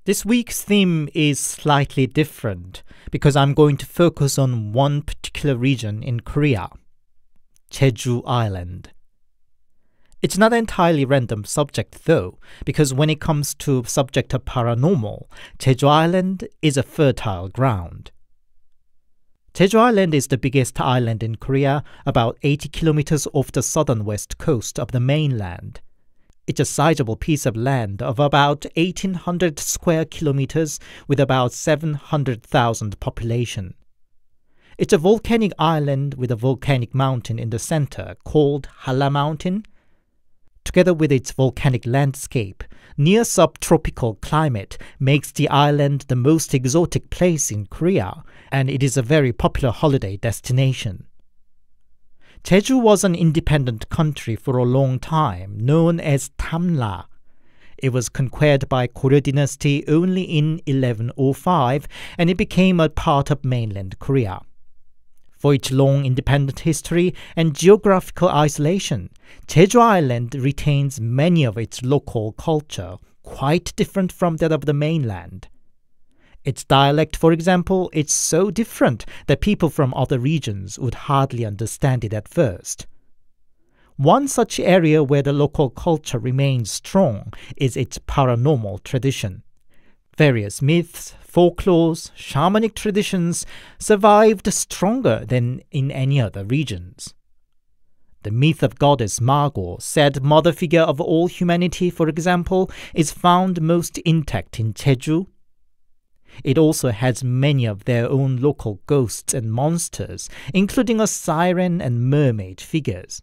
This week's theme is slightly different because I'm going to focus on one particular region in Korea, Jeju Island. It's not an entirely random subject though, because when it comes to subject of paranormal, Jeju Island is a fertile ground. Jeju Island is the biggest island in Korea, about 80 kilometers off the southern west coast of the mainland. It's a sizable piece of land of about 1,800 square kilometers with about 700,000 population. It's a volcanic island with a volcanic mountain in the center called Halla Mountain. Together with its volcanic landscape, near subtropical climate makes the island the most exotic place in Korea, and it is a very popular holiday destination. Jeju was an independent country for a long time, known as Tamla. It was conquered by Korea dynasty only in 1105, and it became a part of mainland Korea. For its long independent history and geographical isolation, Jeju Island retains many of its local culture, quite different from that of the mainland. Its dialect, for example, is so different that people from other regions would hardly understand it at first. One such area where the local culture remains strong is its paranormal tradition. Various myths, folklores, shamanic traditions survived stronger than in any other regions. The myth of goddess Margot, said mother figure of all humanity, for example, is found most intact in Jeju. It also has many of their own local ghosts and monsters, including a siren and mermaid figures.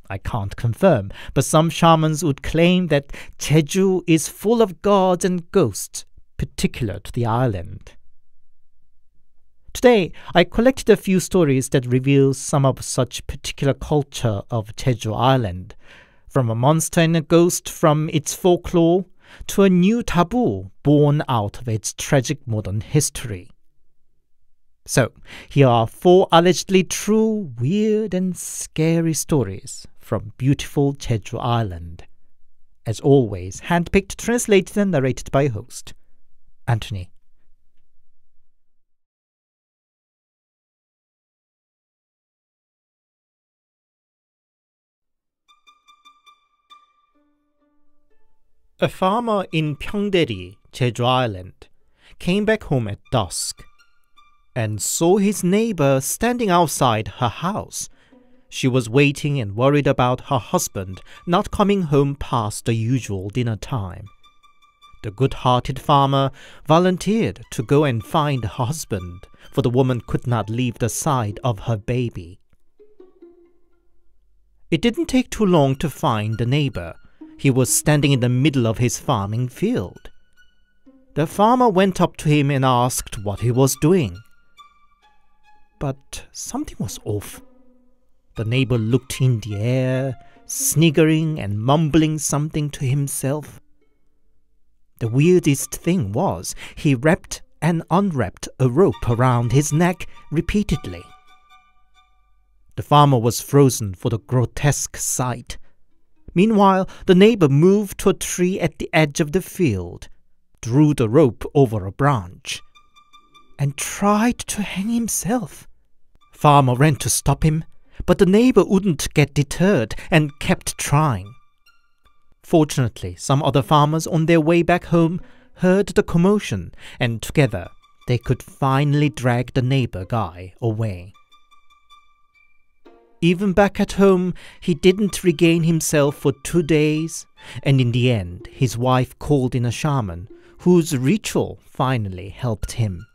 I can't confirm, but some shamans would claim that Jeju is full of gods and ghosts, particular to the island. Today, I collected a few stories that reveal some of such particular culture of Jeju Island, from a monster and a ghost from its folklore, to a new taboo born out of its tragic modern history. So, here are 4 allegedly true, weird and scary stories from beautiful Jeju Island. As always, handpicked, translated and narrated by host, Anthony. A farmer in Pyeongdaeri, Jeju Island, came back home at dusk and saw his neighbor standing outside her house. She was waiting and worried about her husband not coming home past the usual dinner time. The good-hearted farmer volunteered to go and find her husband, for the woman could not leave the side of her baby. It didn't take too long to find the neighbor. He was standing in the middle of his farming field. The farmer went up to him and asked what he was doing. But something was off. The neighbor looked in the air, sniggering and mumbling something to himself. The weirdest thing was he wrapped and unwrapped a rope around his neck repeatedly. The farmer was frozen for the grotesque sight. Meanwhile, the neighbor moved to a tree at the edge of the field, drew the rope over a branch, and tried to hang himself. Farmer ran to stop him, but the neighbor wouldn't get deterred and kept trying. Fortunately, some other farmers on their way back home heard the commotion, and together they could finally drag the neighbor guy away. Even back at home, he didn't regain himself for 2 days, and in the end, his wife called in a shaman, whose ritual finally helped him.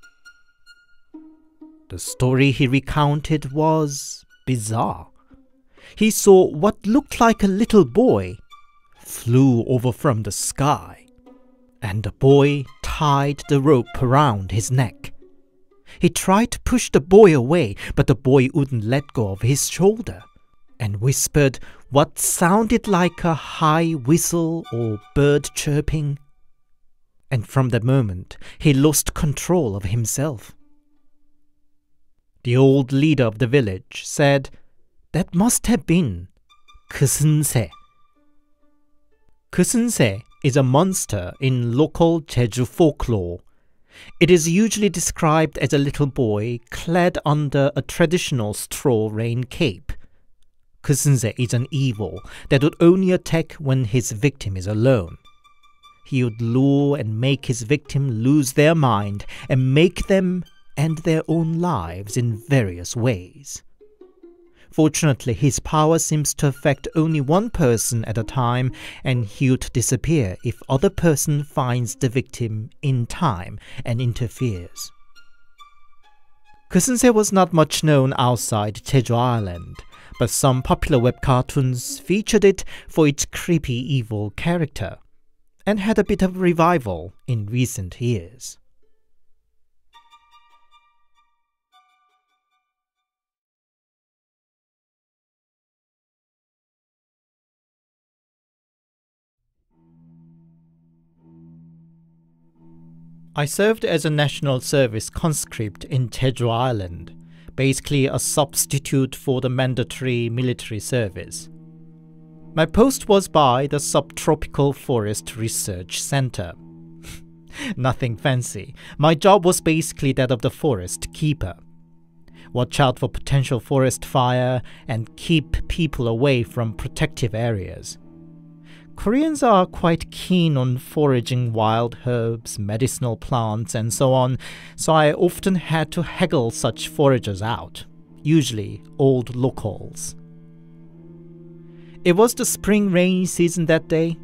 The story he recounted was bizarre. He saw what looked like a little boy flew over from the sky, and the boy tied the rope around his neck. He tried to push the boy away, but the boy wouldn't let go of his shoulder, and whispered what sounded like a high whistle or bird chirping. And from that moment, he lost control of himself. The old leader of the village said that must have been 그슨새. 그슨새 is a monster in local Jeju folklore. It is usually described as a little boy clad under a traditional straw rain cape. Kusunse is an evil that would only attack when his victim is alone. He would lure and make his victim lose their mind and make them end their own lives in various ways. Fortunately, his power seems to affect only one person at a time, and he would disappear if other person finds the victim in time and interferes. Kusunse was not much known outside Jeju Island, but some popular web cartoons featured it for its creepy evil character, and had a bit of revival in recent years. I served as a National Service conscript in Jeju Island, basically a substitute for the mandatory military service. My post was by the Subtropical Forest Research Center. Nothing fancy. My job was basically that of the forest keeper. Watch out for potential forest fire and keep people away from protective areas. Koreans are quite keen on foraging wild herbs, medicinal plants, and so on, so I often had to haggle such foragers out, usually old locals. It was the spring rainy season that day.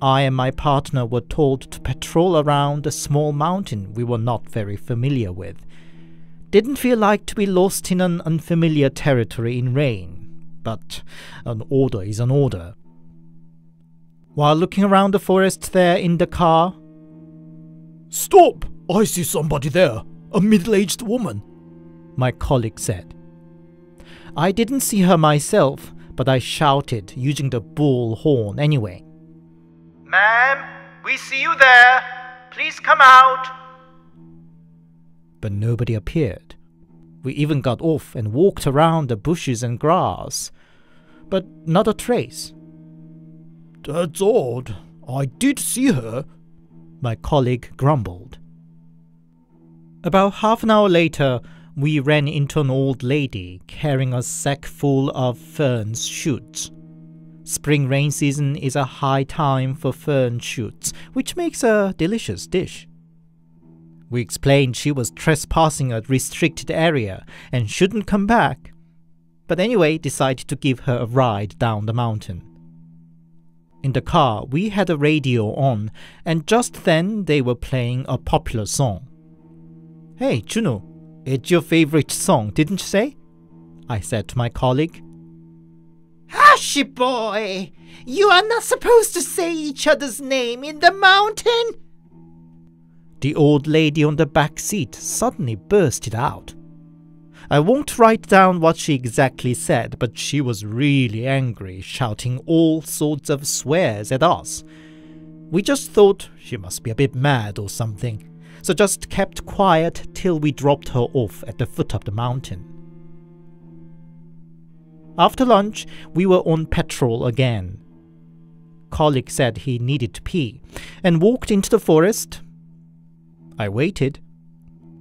I and my partner were told to patrol around a small mountain we were not very familiar with. Didn't feel like to be lost in an unfamiliar territory in rain, but an order is an order. While looking around the forest there in the car, "Stop! I see somebody there, a middle-aged woman," my colleague said. I didn't see her myself, but I shouted using the bull horn anyway. "Ma'am, we see you there. Please come out." But nobody appeared. We even got off and walked around the bushes and grass, but not a trace. "That's odd. I did see her," my colleague grumbled. About half an hour later, we ran into an old lady carrying a sack full of ferns shoots. Spring rain season is a high time for fern shoots, which makes a delicious dish. We explained she was trespassing a restricted area and shouldn't come back, but anyway decided to give her a ride down the mountain. In the car, we had a radio on, and just then they were playing a popular song. "Hey, Juno, it's your favorite song, didn't you say?" I said to my colleague. "Hush, boy! You are not supposed to say each other's name in the mountain!" The old lady on the back seat suddenly bursted out. I won't write down what she exactly said, but she was really angry, shouting all sorts of swears at us. We just thought she must be a bit mad or something, so just kept quiet till we dropped her off at the foot of the mountain. After lunch, we were on patrol again. Colleague said he needed to pee and walked into the forest. I waited,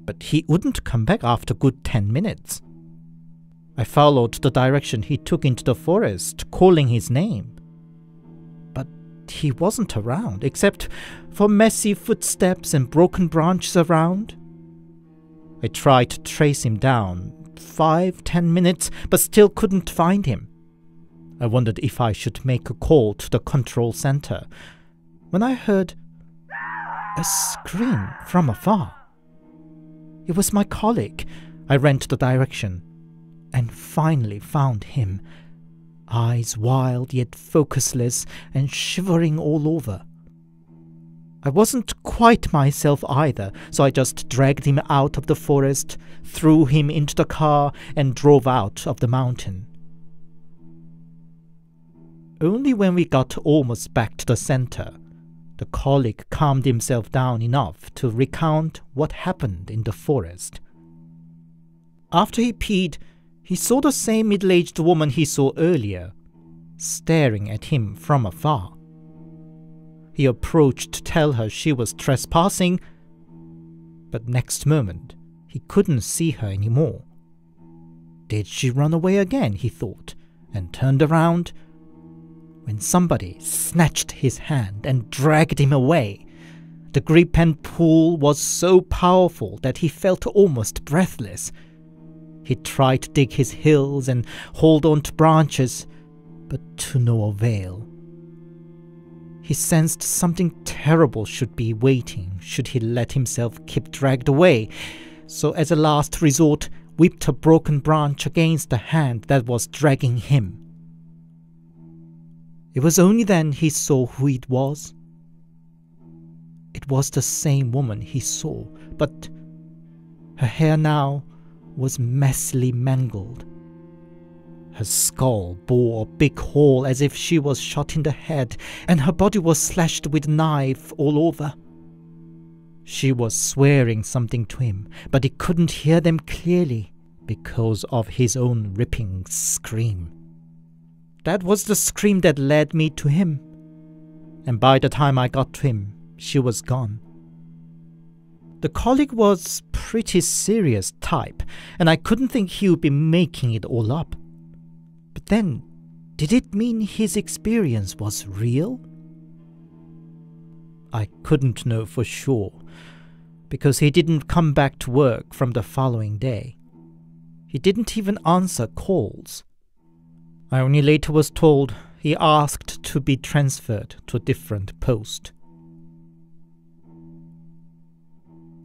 but he wouldn't come back after a good 10 minutes. I followed the direction he took into the forest, calling his name. But he wasn't around, except for messy footsteps and broken branches around. I tried to trace him down, 5-10 minutes, but still couldn't find him. I wondered if I should make a call to the control center, when I heard a scream from afar. It was my colleague. I ran to the direction and finally found him, eyes wild yet focusless and shivering all over. I wasn't quite myself either, so I just dragged him out of the forest, threw him into the car, and drove out of the mountain. Only when we got almost back to the center, the colleague calmed himself down enough to recount what happened in the forest. After he peed, he saw the same middle-aged woman he saw earlier, staring at him from afar. He approached to tell her she was trespassing, but next moment he couldn't see her anymore. Did she run away again, he thought, and turned around, when somebody snatched his hand and dragged him away. The grip and pull was so powerful that he felt almost breathless. He tried to dig his heels and hold on to branches, but to no avail. He sensed something terrible should be waiting should he let himself keep dragged away, so as a last resort whipped a broken branch against the hand that was dragging him. It was only then he saw who it was. It was the same woman he saw, but her hair now was messily mangled. Her skull bore a big hole as if she was shot in the head, and her body was slashed with a knife all over. She was swearing something to him, but he couldn't hear them clearly because of his own ripping scream. That was the scream that led me to him, and by the time I got to him, she was gone. The colleague was pretty serious type, and I couldn't think he would be making it all up. But then, did it mean his experience was real? I couldn't know for sure, because he didn't come back to work from the following day. He didn't even answer calls. I only later was told he asked to be transferred to a different post.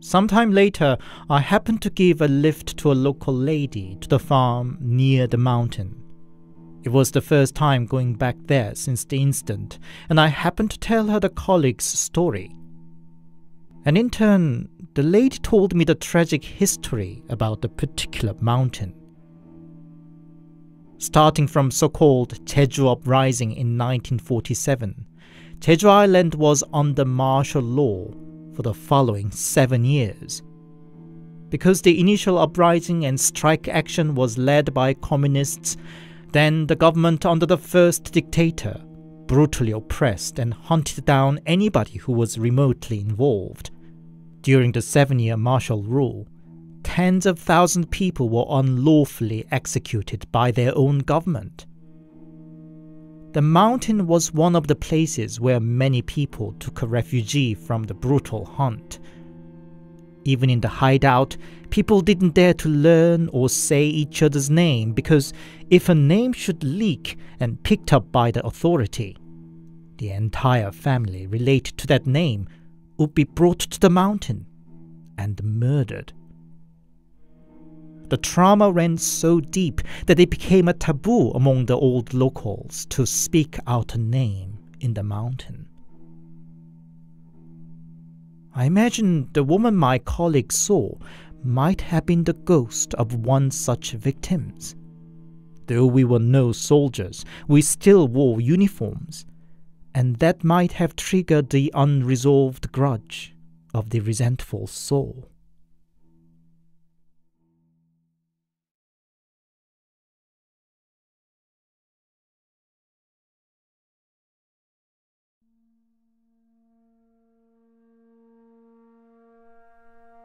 Sometime later, I happened to give a lift to a local lady to the farm near the mountain. It was the first time going back there since the incident, and I happened to tell her the colleague's story. And in turn, the lady told me the tragic history about the particular mountain. Starting from so-called Jeju Uprising in 1947, Jeju Island was under martial law for the following 7 years. Because the initial uprising and strike action was led by communists, then the government under the first dictator brutally oppressed and hunted down anybody who was remotely involved. During the 7-year martial rule, tens of thousands of people were unlawfully executed by their own government. The mountain was one of the places where many people took a refuge from the brutal hunt. Even in the hideout, people didn't dare to learn or say each other's name because if a name should leak and picked up by the authority, the entire family related to that name would be brought to the mountain and murdered. The trauma ran so deep that it became a taboo among the old locals to speak out a name in the mountain. I imagine the woman my colleague saw might have been the ghost of one such victims. Though we were no soldiers, we still wore uniforms, and that might have triggered the unresolved grudge of the resentful soul.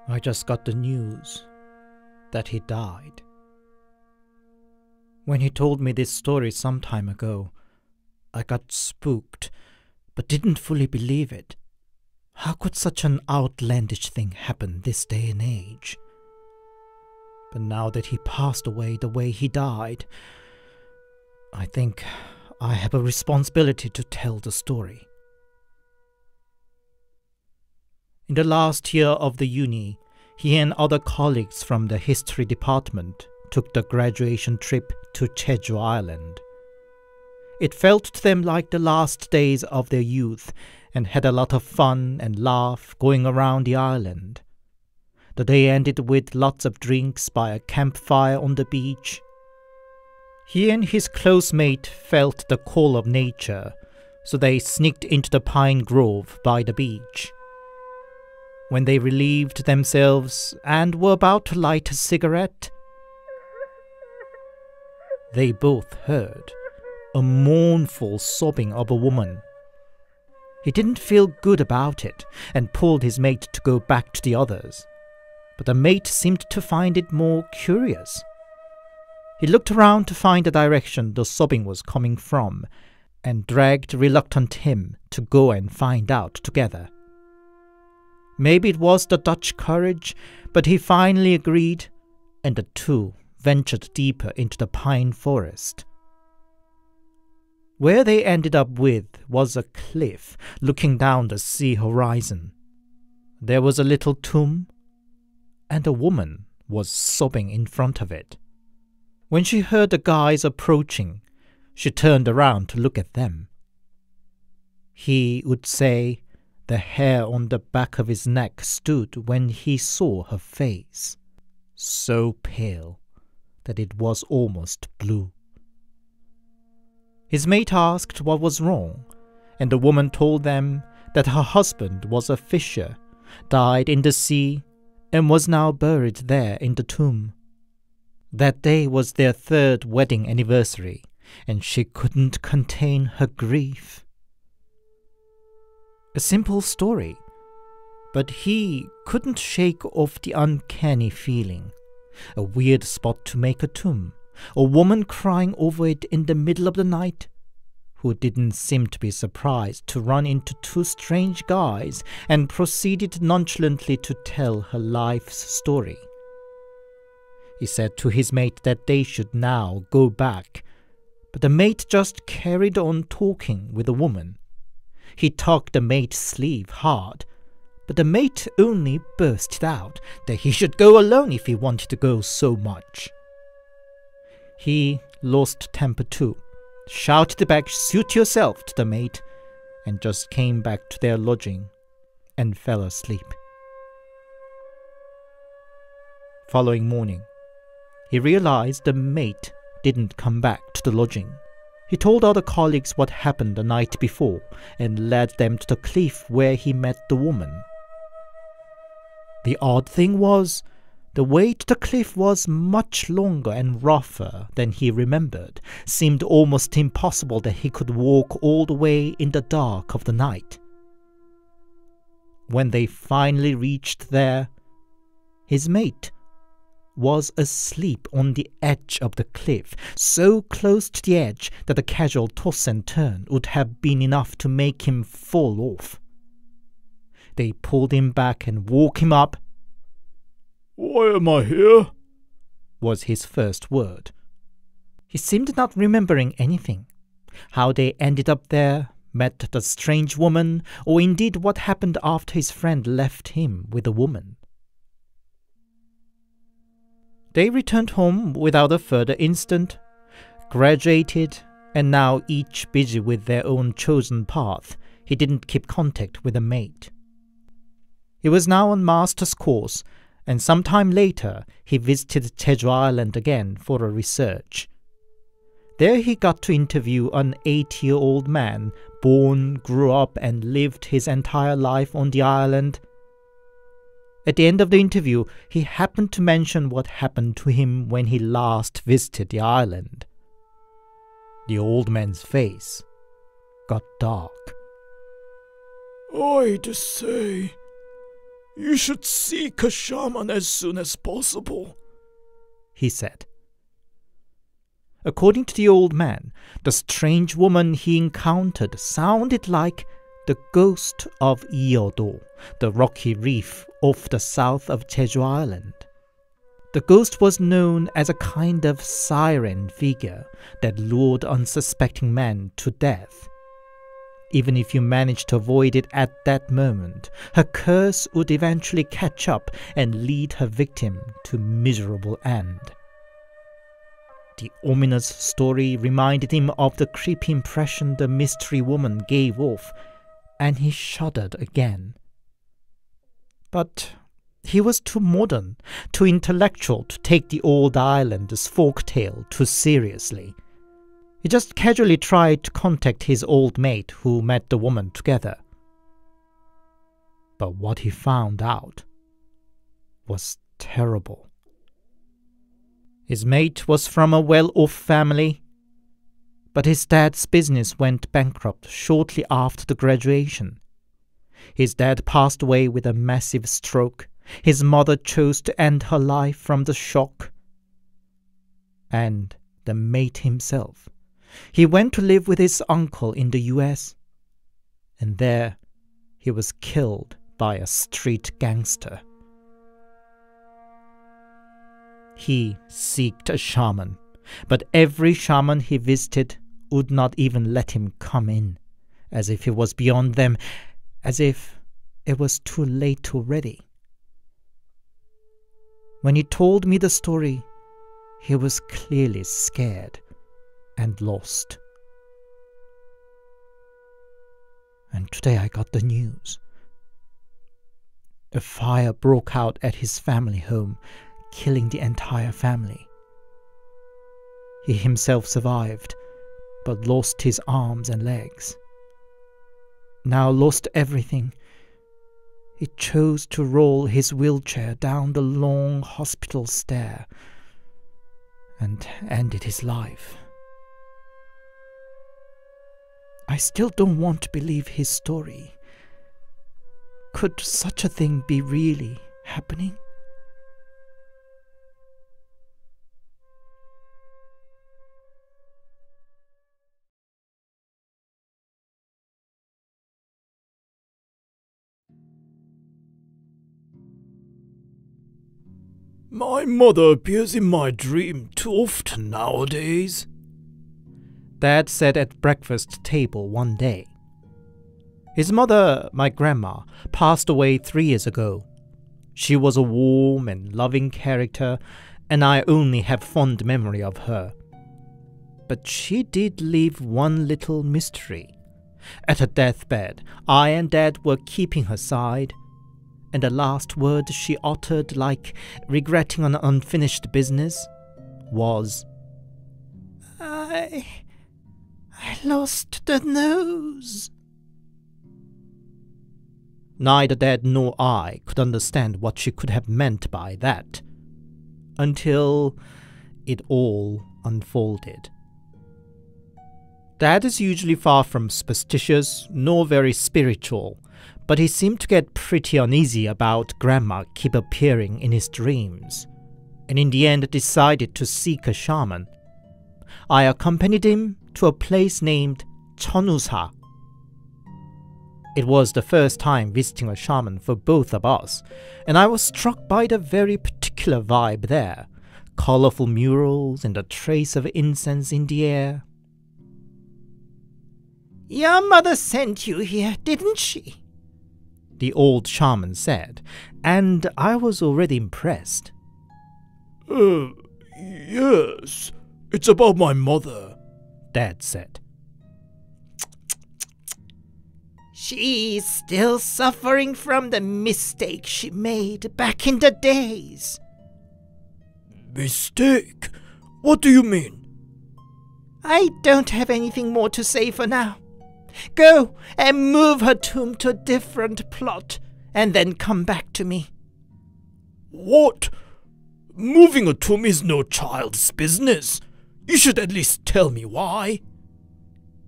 I just got the news that he died. When he told me this story some time ago, I got spooked, but didn't fully believe it. How could such an outlandish thing happen this day and age? But now that he passed away the way he died, I think I have a responsibility to tell the story. In the last year of the uni, he and other colleagues from the history department took the graduation trip to Jeju Island. It felt to them like the last days of their youth and had a lot of fun and laugh going around the island. The day ended with lots of drinks by a campfire on the beach. He and his close mate felt the call of nature, so they sneaked into the pine grove by the beach. When they relieved themselves and were about to light a cigarette, they both heard a mournful sobbing of a woman. He didn't feel good about it and pulled his mate to go back to the others, but the mate seemed to find it more curious. He looked around to find the direction the sobbing was coming from and dragged reluctant him to go and find out together. Maybe it was the Dutch courage, but he finally agreed, and the two ventured deeper into the pine forest. Where they ended up with was a cliff looking down the sea horizon. There was a little tomb, and a woman was sobbing in front of it. When she heard the guys approaching, she turned around to look at them. He would say the hair on the back of his neck stood when he saw her face, so pale that it was almost blue. His mate asked what was wrong, and the woman told them that her husband was a fisher, died in the sea, and was now buried there in the tomb. That day was their 3rd wedding anniversary, and she couldn't contain her grief. A simple story, but he couldn't shake off the uncanny feeling. A weird spot to make a tomb, a woman crying over it in the middle of the night, who didn't seem to be surprised to run into 2 strange guys and proceeded nonchalantly to tell her life's story. He said to his mate that they should now go back, but the mate just carried on talking with the woman. He tugged the mate's sleeve hard, but the mate only burst out that he should go alone if he wanted to go so much. He lost temper too, shouted back, "Suit yourself," to the mate, and just came back to their lodging and fell asleep. Following morning, he realized the mate didn't come back to the lodging. He told other colleagues what happened the night before and led them to the cliff where he met the woman. The odd thing was, the way to the cliff was much longer and rougher than he remembered. Seemed almost impossible that he could walk all the way in the dark of the night. When they finally reached there, his mate was asleep on the edge of the cliff, so close to the edge that a casual toss and turn would have been enough to make him fall off. They pulled him back and woke him up. "Why am I here?" was his first word. He seemed not remembering anything. How they ended up there, met the strange woman, or indeed what happened after his friend left him with the woman. They returned home without a further incident, graduated, and now each busy with their own chosen path. He didn't keep contact with a mate. He was now on master's course, and sometime later he visited Jeju Island again for a research. There he got to interview an 80-year-old man, born, grew up, and lived his entire life on the island. At the end of the interview, he happened to mention what happened to him when he last visited the island. The old man's face got dark. "I'd say you should seek a shaman as soon as possible," he said. According to the old man, the strange woman he encountered sounded like the ghost of Iodo, the rocky reef off the south of Jeju Island. The ghost was known as a kind of siren figure that lured unsuspecting men to death. Even if you managed to avoid it at that moment, her curse would eventually catch up and lead her victim to miserable end. The ominous story reminded him of the creepy impression the mystery woman gave off, and he shuddered again. But he was too modern, too intellectual to take the old islander's folktale too seriously. He just casually tried to contact his old mate who met the woman together. But what he found out was terrible. His mate was from a well-off family, But his dad's business went bankrupt shortly after the graduation. His dad passed away with a massive stroke. His mother chose to end her life from the shock. And the mate himself. He went to live with his uncle in the US. And there he was killed by a street gangster. He sought a shaman, but every shaman he visited would not even let him come in, as if it was beyond them, as if it was too late already. When he told me the story, he was clearly scared and lost. And today I got the news. A fire broke out at his family home, killing the entire family. He himself survived, but lost his arms and legs. Now lost everything. He chose to roll his wheelchair down the long hospital stair and ended his life. I still don't want to believe his story. Could such a thing be really happening? My mother appears in my dream too often nowadays, Dad said at breakfast table one day. His mother, my grandma, passed away 3 years ago. She was a warm and loving character, and I only have fond memory of her. But she did leave one little mystery. At her deathbed, I and Dad were keeping her side, and the last word she uttered, like regretting an unfinished business, was, I lost the nose. Neither Dad nor I could understand what she could have meant by that, until it all unfolded. Dad is usually far from superstitious, nor very spiritual, but he seemed to get pretty uneasy about Grandma keep appearing in his dreams, and in the end decided to seek a shaman. I accompanied him to a place named Cheonusa. It was the first time visiting a shaman for both of us, and I was struck by the very particular vibe there, colorful murals and a trace of incense in the air. Your mother sent you here, didn't she? The old shaman said, and I was already impressed. Yes, it's about my mother, Dad said. She's still suffering from the mistake she made back in the days. Mistake? What do you mean? I don't have anything more to say for now. Go and move her tomb to a different plot, and then come back to me. What? Moving a tomb is no child's business. You should at least tell me why.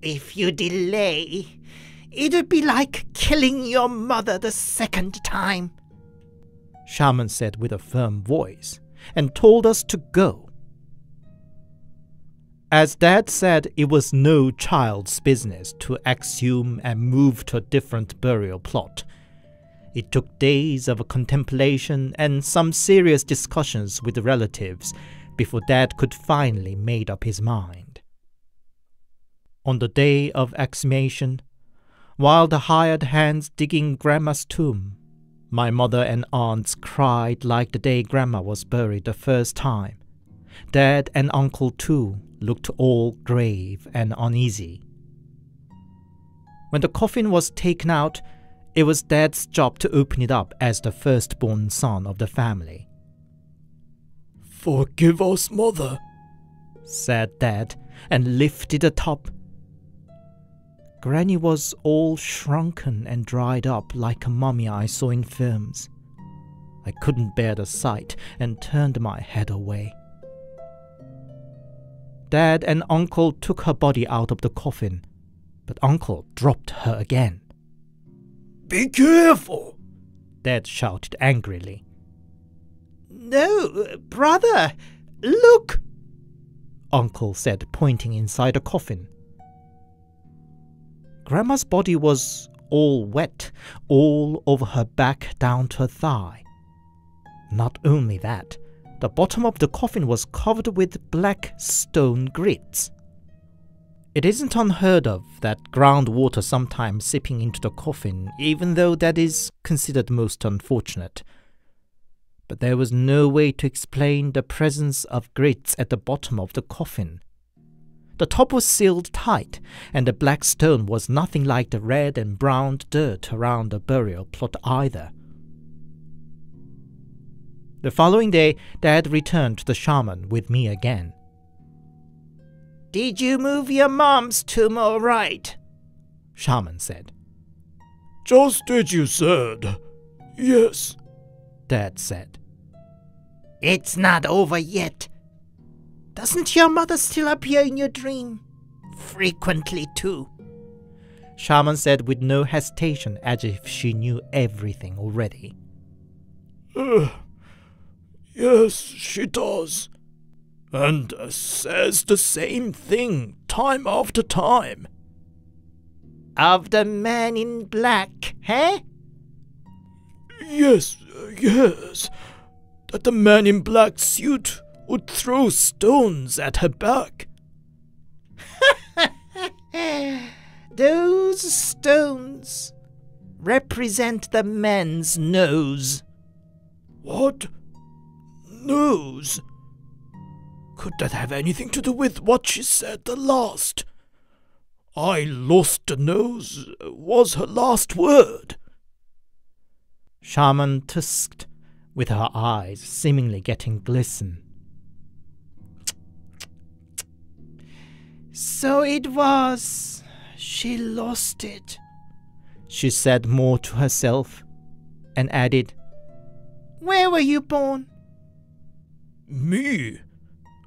If you delay, it would be like killing your mother the second time, Shaman said with a firm voice, and told us to go. As Dad said, it was no child's business to exhume and move to a different burial plot. It took days of contemplation and some serious discussions with the relatives before Dad could finally make up his mind. On the day of exhumation, while the hired hands digging Grandma's tomb, my mother and aunts cried like the day Grandma was buried the first time. Dad and Uncle too looked all grave and uneasy. When the coffin was taken out, it was Dad's job to open it up as the firstborn son of the family. Forgive us, Mother, said Dad, and lifted the top. Granny was all shrunken and dried up like a mummy I saw in films. I couldn't bear the sight and turned my head away. Dad and Uncle took her body out of the coffin, but Uncle dropped her again. Be careful! Dad shouted angrily. No, brother, look! Uncle said, pointing inside the coffin. Grandma's body was all wet, all over her back down to her thigh. Not only that, the bottom of the coffin was covered with black stone grits. It isn't unheard of that groundwater sometimes seeping into the coffin, even though that is considered most unfortunate. But there was no way to explain the presence of grits at the bottom of the coffin. The top was sealed tight, and the black stone was nothing like the red and brown dirt around the burial plot either. The following day, Dad returned to the shaman with me again. Did you move your mom's tomb all right? Shaman said. Just as you said. Yes, Dad said. It's not over yet. Doesn't your mother still appear in your dream? Frequently, too. Shaman said with no hesitation, as if she knew everything already. Yes, she does. And says the same thing time after time. Of the man in black, eh? Yes. That the man in black suit would throw stones at her back. Those stones represent the man's nose. What? Nose? Could that have anything to do with what she said the last? I lost the nose was her last word. Shaman tusked, with her eyes seemingly getting glisten. So it was. She lost it, she said more to herself, and added, Where were you born? Me?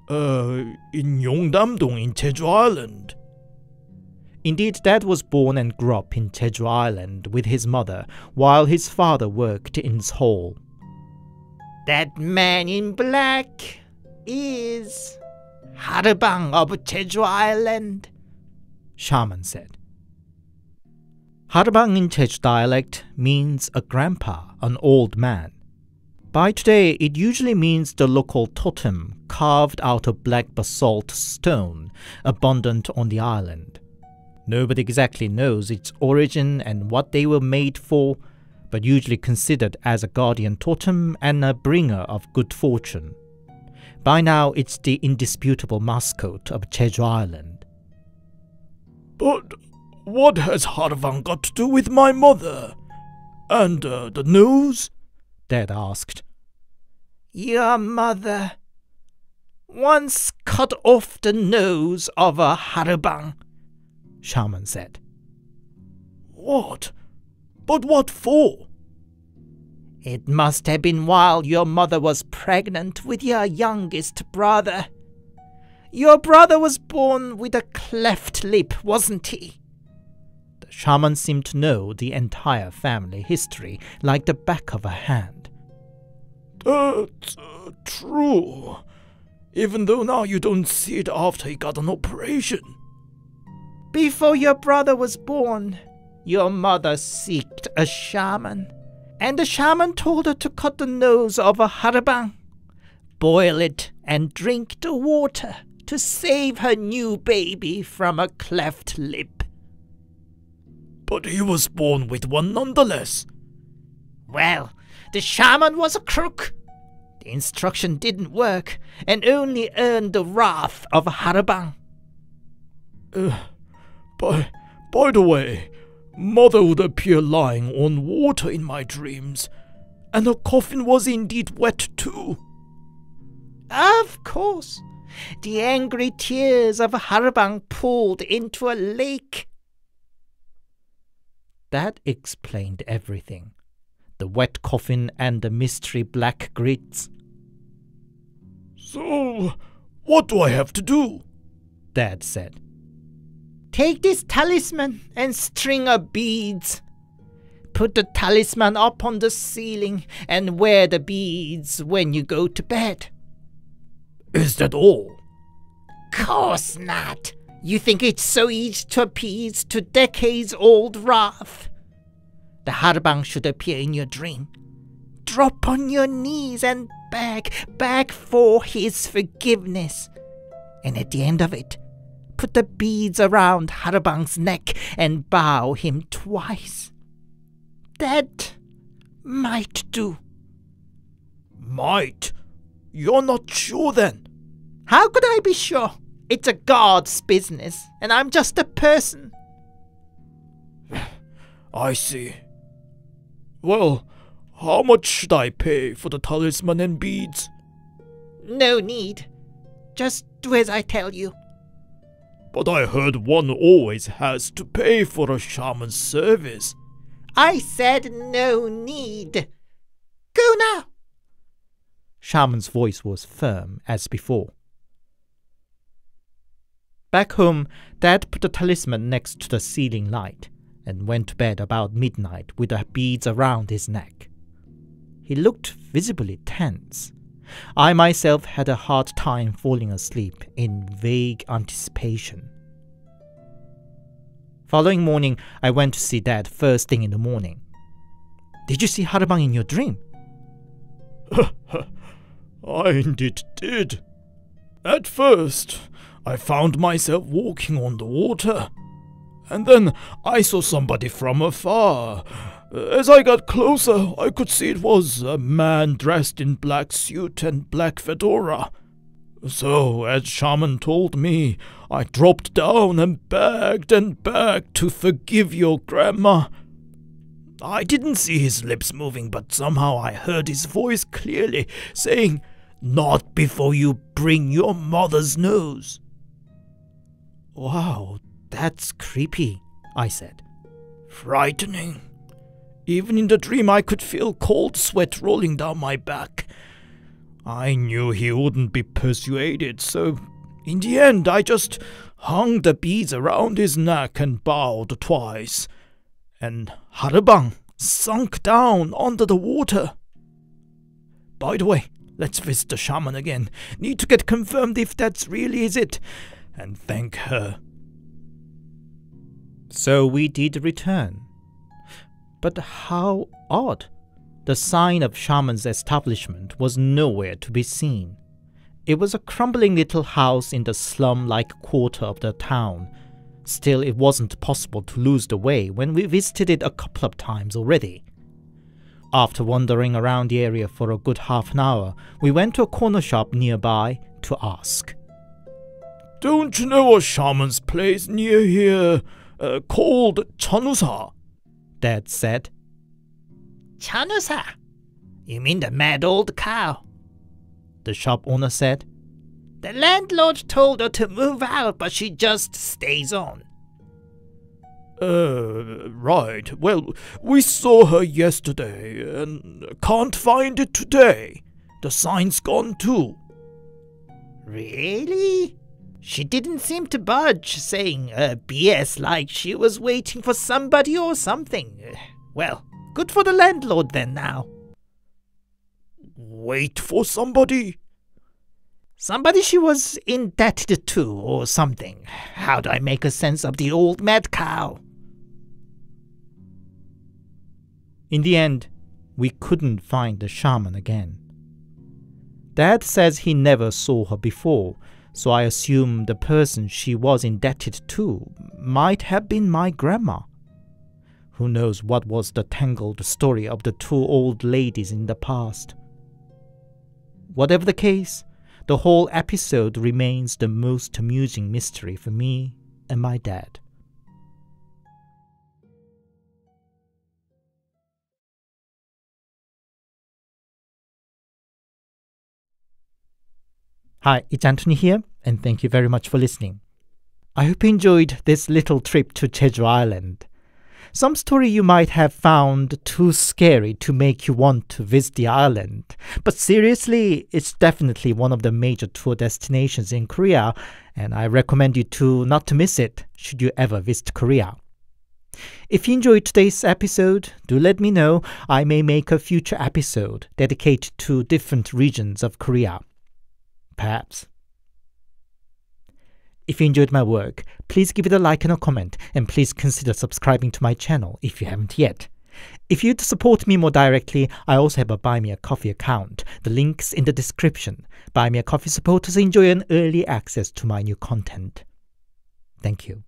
In Yeongdam-dong in Jeju Island. Indeed, Dad was born and grew up in Jeju Island with his mother, while his father worked in Seoul. That man in black is Harubang of Jeju Island, Shaman said. Harubang in Jeju dialect means a grandpa, an old man. By today, it usually means the local totem carved out of black basalt stone abundant on the island. Nobody exactly knows its origin and what they were made for, but usually considered as a guardian totem and a bringer of good fortune. By now, it's the indisputable mascot of Jeju Island. But what has Harvan got to do with my mother? And the nose? Dad asked. Your mother once cut off the nose of a Harubang, Shaman said. What? But what for? It must have been while your mother was pregnant with your youngest brother. Your brother was born with a cleft lip, wasn't he? The shaman seemed to know the entire family history like the back of a hand. That's true. Even though now you don't see it after he got an operation. Before your brother was born, your mother seeked a shaman, and the shaman told her to cut the nose of a harubang, boil it, and drink the water to save her new baby from a cleft lip. But he was born with one nonetheless. Well, the shaman was a crook. The instruction didn't work, and only earned the wrath of a harubang. By the way, Mother would appear lying on water in my dreams, and her coffin was indeed wet too. Of course. The angry tears of a harubang pooled into a lake. That explained everything. The wet coffin and the mystery black grits. So, what do I have to do? Dad said. Take this talisman and string of beads. Put the talisman up on the ceiling and wear the beads when you go to bed. Is that all? Course not. You think it's so easy to appease to decades-old wrath? The Harbang should appear in your dream. Drop on your knees and beg for his forgiveness. And at the end of it, put the beads around Harbang's neck and bow him twice. That might do. Might? You're not sure then? How could I be sure? It's a god's business, and I'm just a person. I see. Well, how much should I pay for the talisman and beads? No need. Just do as I tell you. But I heard one always has to pay for a shaman's service. I said no need. Go now. Shaman's voice was firm as before. Back home, Dad put the talisman next to the ceiling light and went to bed about midnight with the beads around his neck. He looked visibly tense. I myself had a hard time falling asleep in vague anticipation. Following morning, I went to see Dad first thing in the morning. Did you see Harbang in your dream? I indeed did. At first, I found myself walking on the water, and then I saw somebody from afar. As I got closer, I could see it was a man dressed in black suit and black fedora. So, as Shaman told me, I dropped down and begged to forgive your grandma. I didn't see his lips moving, but somehow I heard his voice clearly, saying, "Not before you bring your mother's nose." Wow, that's creepy, I said. Frightening. Even in the dream I could feel cold sweat rolling down my back. I knew he wouldn't be persuaded, so in the end I just hung the beads around his neck and bowed twice. And Harbang sunk down under the water. By the way, let's visit the shaman again. Need to get confirmed if that's really is it. And thank her. So we did return. But how odd. The sign of Shaman's establishment was nowhere to be seen. It was a crumbling little house in the slum-like quarter of the town. Still, it wasn't possible to lose the way when we visited it a couple of times already. After wandering around the area for a good half an hour, we went to a corner shop nearby to ask. Don't you know a shaman's place near here called Chanusa? Dad said. Chanusa? You mean the mad old cow? The shop owner said. The landlord told her to move out, but she just stays on. Right. Well, we saw her yesterday and can't find it today. The sign's gone too. Really? She didn't seem to budge, saying BS like she was waiting for somebody or something. Well, good for the landlord then now. Wait for somebody? Somebody she was indebted to or something. How do I make a sense of the old mad cow? In the end, we couldn't find the shaman again. Dad says he never saw her before, so I assume the person she was indebted to might have been my grandma. Who knows what was the tangled story of the two old ladies in the past. Whatever the case, the whole episode remains the most amusing mystery for me and my dad. Hi, it's Anthony here, and thank you very much for listening. I hope you enjoyed this little trip to Jeju Island. Some story you might have found too scary to make you want to visit the island. But seriously, it's definitely one of the major tour destinations in Korea, and I recommend you not to miss it should you ever visit Korea. If you enjoyed today's episode, do let me know. I may make a future episode dedicated to different regions of Korea. Perhaps. If you enjoyed my work, please give it a like and a comment, and please consider subscribing to my channel if you haven't yet. If you'd support me more directly, I also have a Buy Me a Coffee account. The link's in the description. Buy Me a Coffee supporters enjoy an early access to my new content. Thank you.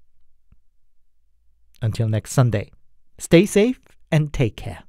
Until next Sunday, stay safe and take care.